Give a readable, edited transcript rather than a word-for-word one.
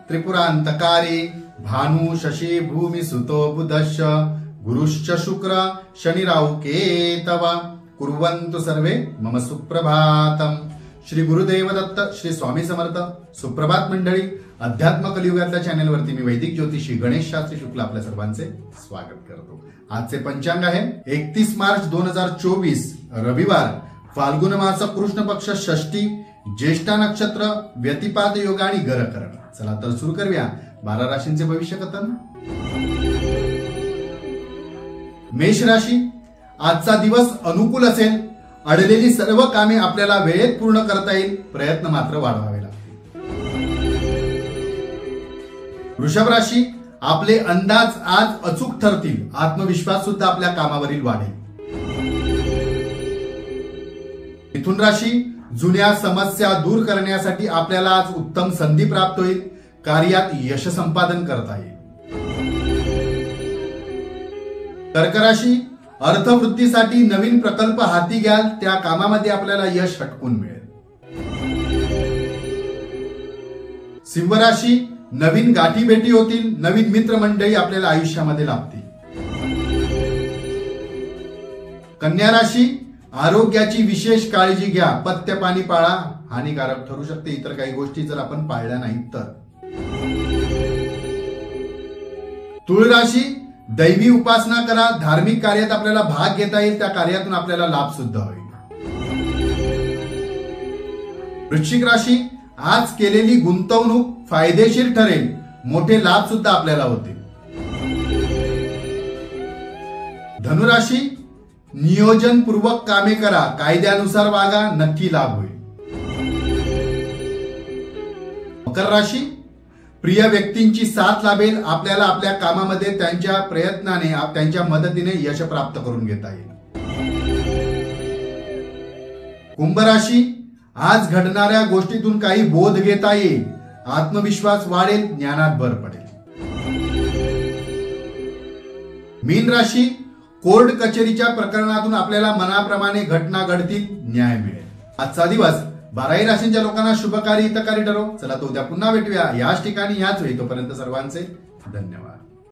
त्रिपुरांतकारी भानु शशी भूमि सुतो बुधश्च गुरुश्च शुक्र शनि राहु केतव कुर्वन्तु सर्वे मम सुप्रभातम। श्री गुरुदेव दत्त, श्री स्वामी समर्थ। सुप्रभात मंडळी, अध्यात्म कलियुगातल्या चॅनलवरती मी वैदिक ज्योतिषी गणेश शास्त्री शुक्ला आपल्या सर्वांचे स्वागत करतो। आजचे पंचांग आहे 31 मार्च 2024 रविवार, फाल्गुन मास कृष्ण पक्ष षष्ठी, ज्येष्ठा नक्षत्र, व्यतिपात योग आणि गरकरण। चला तर सुरू करूया 12 राशींचे भविष्य कथन। मेष राशी, आजचा दिवस अनुकूल असेल। अडलेली सर्व कामे आपल्याला वेळेत पूर्ण करता येईल, प्रयत्न मात्र वाढवावे लागतील। वृषभ राशी, आपले अंदाज आज अचूक ठरतील, आत्मविश्वास सुद्धा आपल्या कामावरील वाढेल। मिथुन राशी, जुन्या समस्या दूर करण्यासाठी आपल्याला आज उत्तम संधी प्राप्त होईल, कार्यात यश संपादन करता येईल। कर्क राशी, अर्थवृद्धीसाठी नवीन प्रकल्प हाती घ्याल, त्या कामामध्ये आपल्याला यश हटकून मिळेल। सिंह राशी, नवीन गाठीभेटी होतील, नवीन मित्रमंडळी आपल्याला आयुष्यामध्ये लाभतील। कन्या राशी, आरोग्याची विशेष काळजी घ्या, पथ्य पाणी पाळा, हानिकारक ठरू शकते इतर काही गोष्टी जर आपण पाळल्या नाही तर। तुळ राशी, दैवी उपासना करा, धार्मिक कार्यात आपल्याला भाग घेता येईल, त्या कार्यातून आपल्याला लाभ सुद्धा होईल। वृश्चिक राशी, आज केलेली गुंतवणूक फायदेशीर ठरेल, मोठे लाभ सुद्धा आपल्याला होतील। धनुराशी, नियोजनपूर्वक कामे करा, कायद्यानुसार वागा, नक्की लाभ होईल। मकर राशी, प्रिय व्यक्तींची साथ लाभेल, आपल्याला आपल्या कामामध्ये त्यांच्या प्रयत्नाने, त्यांच्या मदतीने यश प्राप्त करून घेता येईल। कुंभ राशी, आज घडणाऱ्या गोष्टीतून काही बोध घेता येईल, आत्मविश्वास वाढेल, ज्ञानात भर पडेल। मीन राशी, कोर्ट कचेरीच्या प्रकरणातून आपल्याला मनाप्रमाणे घटना घडतील, न्याय मिळेल। आजचा दिवस 12 राशींच्या लोकांना शुभकारी हितकारी ठरो। चला तो उद्या पुन्हा भेटूया याच ठिकाणी याच वेळी, तोपर्यंत सर्वांचे धन्यवाद।